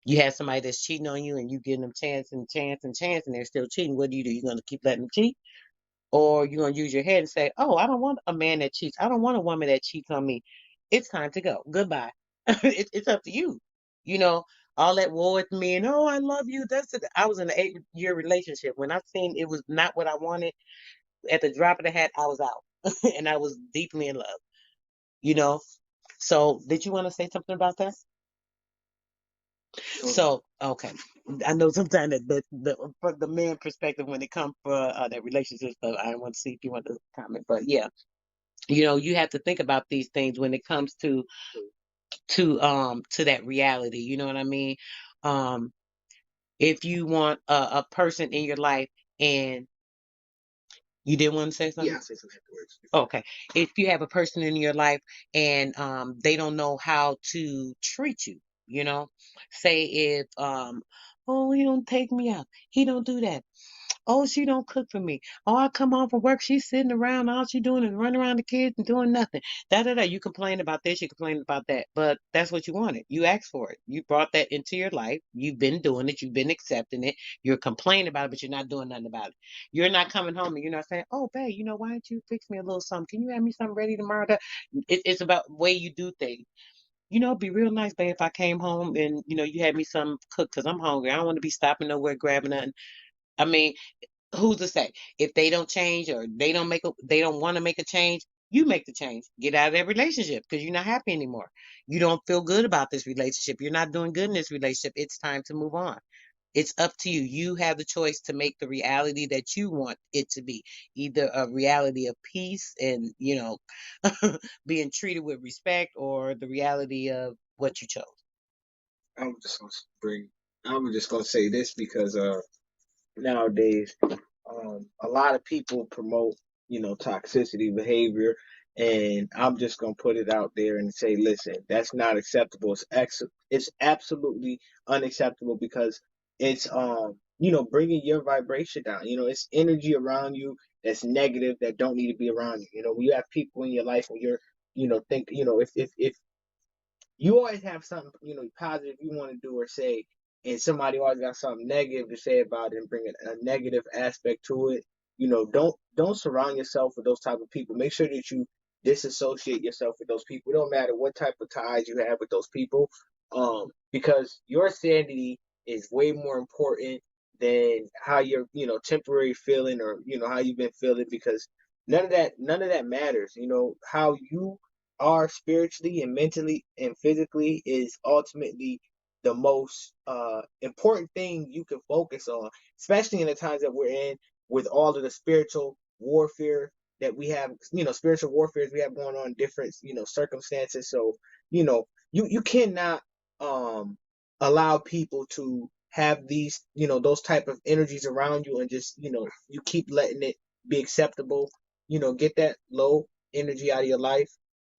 You have somebody that's cheating on you and you give them chance and chance and chance and they're still cheating. What do? You're gonna keep letting them cheat? Or you're gonna use your head and say, oh, I don't want a man that cheats. I don't want a woman that cheats on me. It's time to go. Goodbye. It's up to you. You know, all that war with me and oh, I love you. That's it. I was in an 8-year relationship. When I seen it was not what I wanted, at the drop of the hat, I was out. And I was deeply in love, you know. So did you want to say something about that? Sure. So, okay. I know sometimes that from the man perspective when it comes for that relationship stuff, I want to see if you want to comment. But yeah, you have to think about these things when it comes to that reality. You know what I mean? Um, if you want a person in your life and you didn't want to say something? Yeah, I'll say something afterwards. Okay. If you have a person in your life and they don't know how to treat you, say if oh, he don't take me out. He don't do that. Oh, she don't cook for me. Oh, I come home from work, she's sitting around. All she doing is running around the kids and doing nothing. Da da da. You complain about this, you complain about that, but that's what you wanted. You asked for it. You brought that into your life. You've been doing it. You've been accepting it. You're complaining about it, but you're not doing nothing about it. You're not coming home and you're not saying, "Oh, babe, why don't you fix me a little something? Can you have me something ready tomorrow?" It's about the way you do things. It'd be real nice, babe, if I came home and you had me some cooked because I'm hungry. I don't want to be stopping nowhere grabbing nothing. I mean, who's to say if they don't change or they don't want to make a change, you make the change. Get out of that relationship because you're not happy anymore. You don't feel good about this relationship. You're not doing good in this relationship. It's time to move on. It's up to you. You have the choice to make the reality that you want it to be, either a reality of peace and being treated with respect, or the reality of what you chose. I'm just gonna bring. I'm just gonna say this because nowadays a lot of people promote toxicity behavior, and I'm just gonna put it out there and say, listen, that's not acceptable. It's absolutely unacceptable because it's bringing your vibration down. It's energy around you that's negative that don't need to be around you. When you have people in your life when you're, think, if you always have something, positive you want to do or say, and somebody always got something negative to say about it and bring a negative aspect to it. Don't surround yourself with those type of people. Make sure that you disassociate yourself with those people. It don't matter what type of ties you have with those people, because your sanity is way more important than how you're, temporary feeling, or how you've been feeling, because none of that matters. How you are spiritually and mentally and physically is ultimately the most important thing you can focus on, especially in the times that we're in, with all of the spiritual warfare that we have, spiritual warfares we have going on in different, circumstances. So, you cannot um allow people to have these, those type of energies around you, and just, you keep letting it be acceptable. Get that low energy out of your life,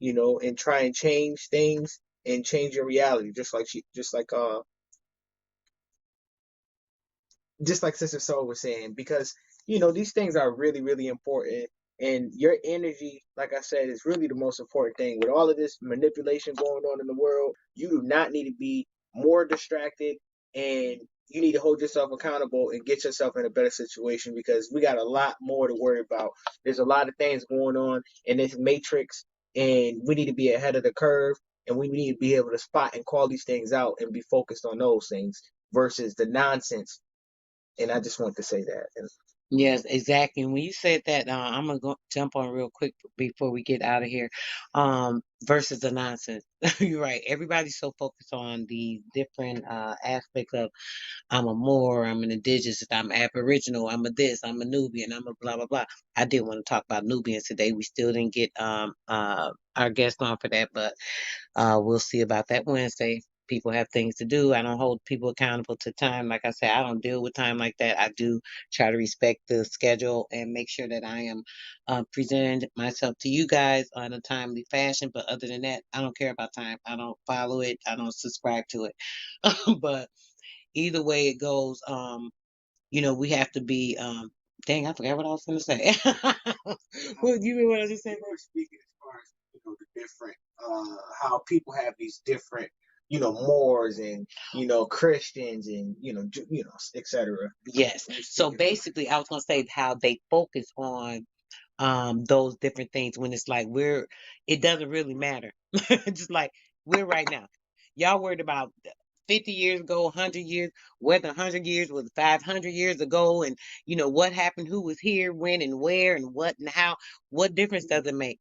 and try and change things and change your reality, just like Sister Soul was saying, because these things are really, really important, and your energy, like I said, is really the most important thing. With all of this manipulation going on in the world, you do not need to be more distracted, and you need to hold yourself accountable and get yourself in a better situation, because we got a lot more to worry about. There's a lot of things going on in this matrix, and we need to be ahead of the curve, and we need to be able to spot and call these things out and be focused on those things versus the nonsense. And I just want to say that. And Yes, exactly. And when you said that, I'm gonna jump on real quick before we get out of here. Versus the nonsense. You're right. Everybody's so focused on the different aspects of I'm a Moor, I'm an indigenous, I'm Aboriginal, I'm a this, I'm a Nubian, I'm a blah blah blah. I did want to talk about Nubians today. We still didn't get our guest on for that, but we'll see about that Wednesday. People have things to do. I don't hold people accountable to time. Like I said, I don't deal with time like that. I do try to respect the schedule and make sure that I am presenting myself to you guys in a timely fashion. But other than that, I don't care about time. I don't follow it. I don't subscribe to it. But either way it goes, we have to be dang, I forgot what I was gonna say. Well, you mean what I just said? we were speaking as far as, the different, how people have these different, Moors and, Christians and, etc. Yes. So basically I was gonna say how they focus on those different things when it's like it doesn't really matter. Just like we're right now. Y'all worried about 50 years ago, 100 years, whether 100 years was 500 years ago, and what happened, who was here, when, and where, and what, and how. What difference does it make?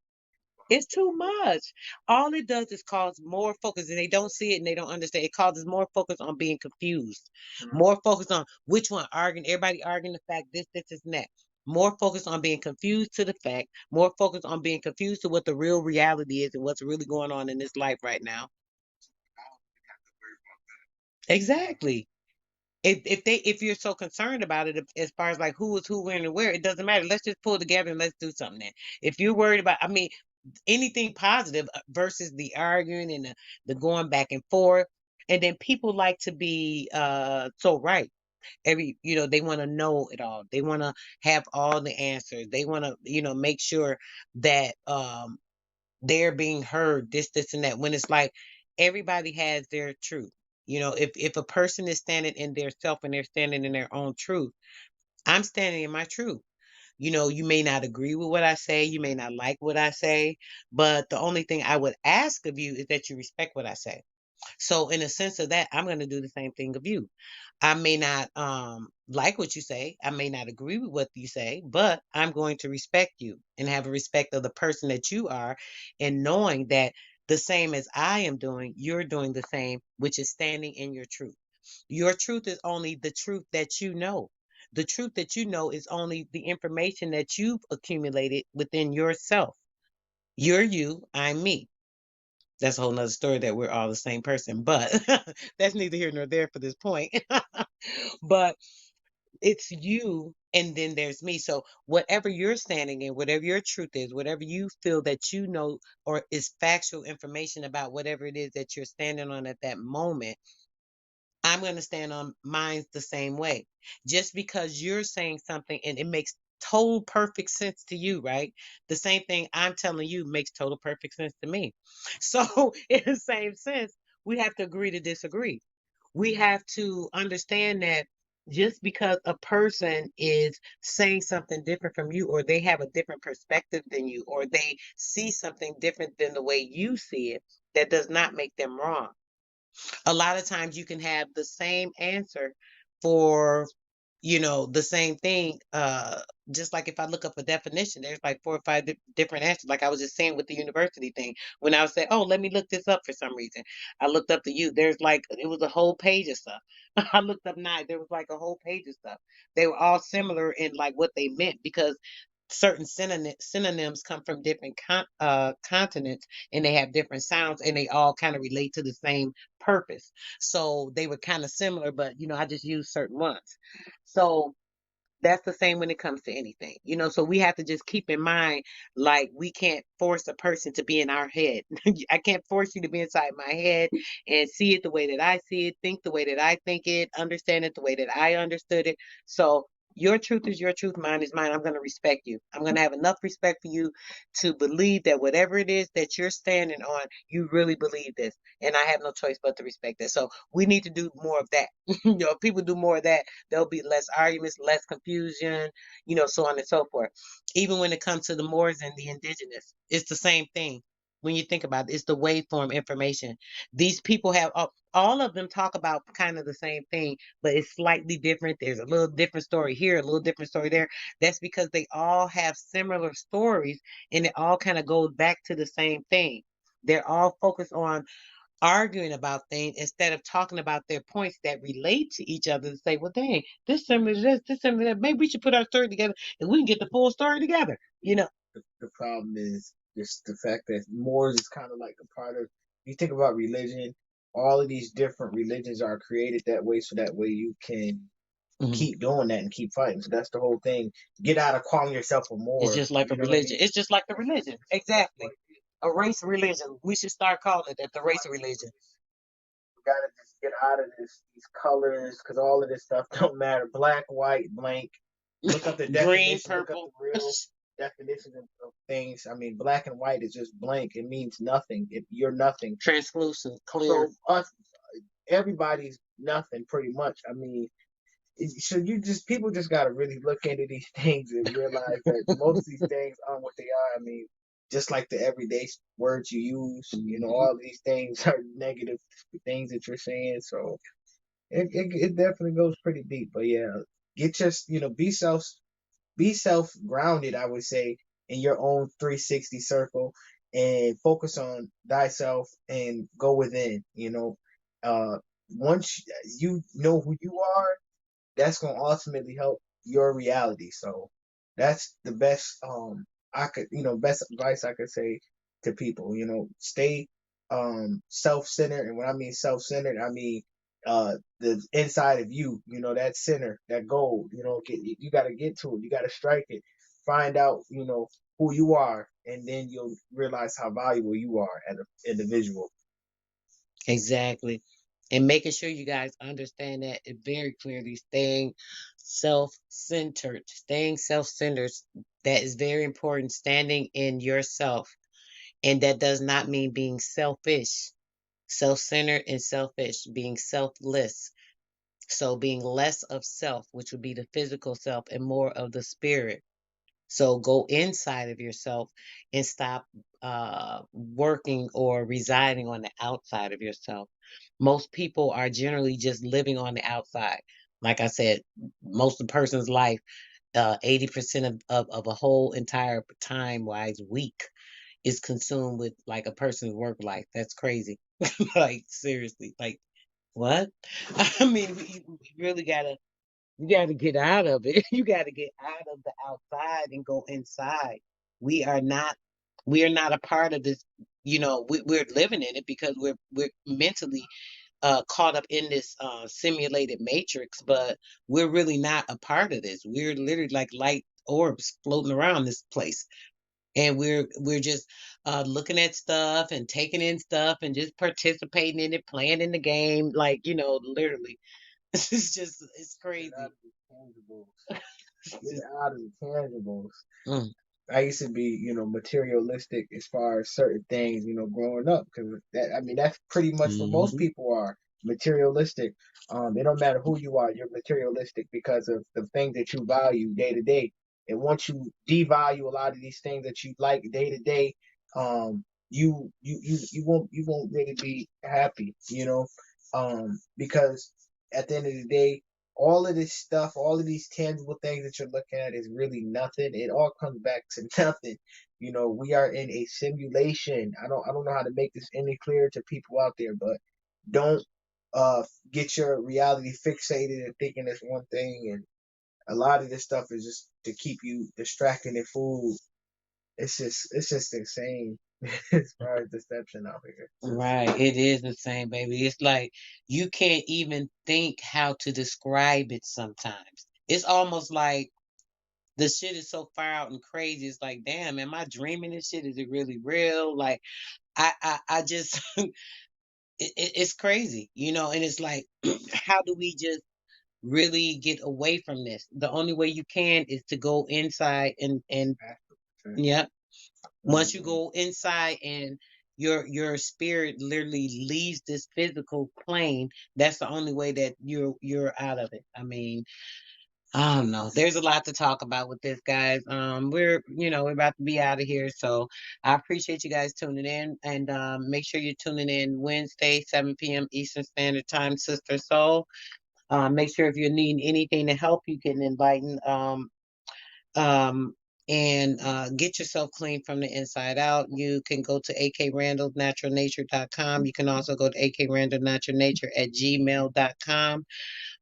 It's too much. All it does is cause more focus, and they don't see it and they don't understand. It causes more focus on being confused, more focus on which one arguing, everybody arguing the fact this, and that. More focus on being confused to the fact, more focus on being confused to what the real reality is and what's really going on in this life right now. Exactly. If you're so concerned about it, as far as like who is who, when, and where, it doesn't matter. Let's just pull together and let's do something then. If you're worried about, I mean, anything positive versus the arguing and the going back and forth. And then people like to be so right. They want to know it all. They want to have all the answers. They want to, make sure that they're being heard, this, and that. When it's like everybody has their truth. If a person is standing in their self and they're standing in their own truth, I'm standing in my truth. You may not agree with what I say, you may not like what I say, but the only thing I would ask of you is that you respect what I say. So in a sense of that, I'm going to do the same thing of you. I may not like what you say, I may not agree with what you say, but I'm going to respect you and have a respect of the person that you are, and knowing that the same as I am doing, you're doing the same, which is standing in your truth. Your truth is only the truth that you know. The truth that you know is only the information that you've accumulated within yourself. You're you, I'm me. That's a whole nother story that we're all the same person, but that's neither here nor there for this point. But it's you and then there's me. So whatever you're standing in, whatever your truth is, whatever you feel that you know or is factual information about whatever it is that you're standing on at that moment, I'm going to stand on mine the same way. Just because you're saying something and it makes total perfect sense to you, right? The same thing I'm telling you makes total perfect sense to me. So, in the same sense, we have to agree to disagree. We have to understand that just because a person is saying something different from you, or they have a different perspective than you, or they see something different than the way you see it, that does not make them wrong. A lot of times you can have the same answer for, the same thing. Just like if I look up a definition, there's like four or five different answers. Like I was just saying with the university thing, when I was saying, oh, let me look this up for some reason. I looked up the U. There's like, it was a whole page of stuff. I looked up nine. There was like a whole page of stuff. They were all similar in like what they meant, because certain synonyms come from different continents, and they have different sounds, and they all kind of relate to the same purpose. So they were kind of similar, but I just used certain ones. So that's the same when it comes to anything, so we have to just keep in mind, like, we can't force a person to be in our head. I can't force you to be inside my head and see it the way that I see it, think the way that I think it, understand it the way that I understood it. So your truth is your truth, mine is mine. I'm going to respect you. I'm going to have enough respect for you to believe that whatever it is that you're standing on, you really believe this. And I have no choice but to respect that. So we need to do more of that. If people do more of that, there'll be less arguments, less confusion, so on and so forth. Even when it comes to the Moors and the indigenous, it's the same thing. When you think about it, it's the waveform information. These people have all of them talk about kind of the same thing, but it's slightly different. There's a little different story here, a little different story there. That's because they all have similar stories, and it all kind of goes back to the same thing. They're all focused on arguing about things instead of talking about their points that relate to each other, to say, well, dang, this similar to this similar to that. Maybe we should put our story together and we can get the full story together. The problem is just the fact that Moors is kind of like a part of. You think about religion, all of these different religions are created that way, so that way you can Mhm. keep doing that and keep fighting. So that's the whole thing. Get out of calling yourself a It's Moor. just like a You know what I religion. mean? It's just like the religion. Exactly. What it is. A race religion. We should start calling it that, the race religion. You gotta just get out of these colors, because all of this stuff don't matter. Black, white, blank. Look up the Green, definition. Look up the purple, real definition of things. I mean, black and white is just blank. It means nothing. You're nothing. translucent, clear. So us, everybody's nothing pretty much. I mean, so you just people just got to really look into these things and realize that most of these things aren't what they are. I mean, just like the everyday words you use, Mhm. all of these things are negative things that you're saying. So it definitely goes pretty deep. But yeah, get just be self grounded. I would say in your own 360 circle, and focus on thyself and go within. Uh, once you know who you are, that's gonna ultimately help your reality. So that's the best best advice I could say to people. Stay self centered, and when I mean self centered, I mean the inside of you, that center, that goal, you gotta get to it, you gotta strike it, find out, who you are, and then you'll realize how valuable you are as an individual. Exactly. And making sure you guys understand that it very clearly, staying self-centered, that is very important, standing in yourself. And that does not mean being selfish. Self-centered and selfish, being selfless. So being less of self, which would be the physical self, and more of the spirit. So go inside of yourself and stop working or residing on the outside of yourself. Most people are generally just living on the outside. Like I said, most of the person's life, 80% of a whole entire time wise week is consumed with like a person's work life. That's crazy. Like seriously, like what? I mean, we really gotta you got to get out of it. You got to get out of the outside and go inside. We are not we are not a part of this. We're living in it because we're mentally caught up in this simulated matrix, but we're really not a part of this. We're literally like light orbs floating around this place. and we're just looking at stuff and taking in stuff and just participating in it, playing in the game, like, literally. It's Get out crazy. of the tangibles. Get out of the tangibles. Mm, I used to be, materialistic as far as certain things, growing up, because I mean, that's pretty much what most mhm. people are, materialistic. It don't matter who you are, you're materialistic because of the things that you value day to day. And once you devalue a lot of these things that you like day to day, you won't really be happy, because at the end of the day, all of this stuff, all of these tangible things that you're looking at is really nothing. It all comes back to nothing. We are in a simulation. I don't know how to make this any clearer to people out there, but don't uh get your reality fixated and thinking it's one thing, and a lot of this stuff is just to keep you distracted and fooled. It's just insane as far as deception out here. Right, it is the same, baby. It's like you can't even think how to describe it sometimes. It's almost like the shit is so far out and crazy. It's like, damn, am I dreaming this shit? Is it really real? Like, I just, it's crazy, and it's like, how do we just really get away from this? The only way you can is to go inside and yeah. Once you go inside and your spirit literally leaves this physical plane, that's the only way that you're out of it. I mean, I don't know. There's a lot to talk about with this, guys. We're about to be out of here, so I appreciate you guys tuning in, and make sure you're tuning in Wednesday, 7 p.m. Eastern Standard Time, Sister Soul. Make sure if you're needing anything to help you get enlightened, um, and get yourself clean from the inside out, you can go to akrandallnaturalnature.com. You can also go to akrandallnaturalnature@gmail.com.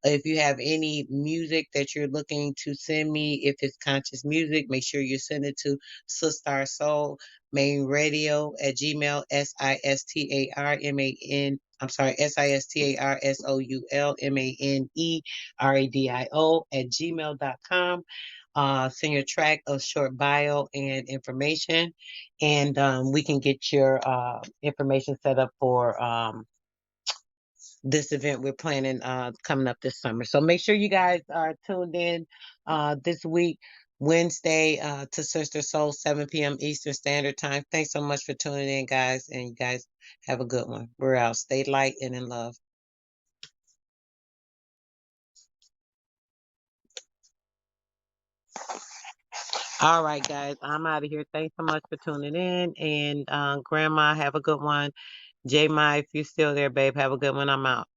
If you have any music that you're looking to send me, if it's conscious music, make sure you send it to Sistar Soul Main Radio at Gmail, SISTARMAN. I'm sorry, SISTARSOULMANERADIO @gmail.com. Send your track, a short bio and information, and we can get your information set up for this event we're planning coming up this summer. So make sure you guys are tuned in this week, Wednesday, to Sister Soul, 7 p.m. Eastern Standard Time. Thanks so much for tuning in, guys, and you guys have a good one. We're out. Stay light and in love. All right, guys, I'm out of here. Thanks so much for tuning in, and Grandma, have a good one. J. Ma, if you're still there, babe, have a good one. I'm out.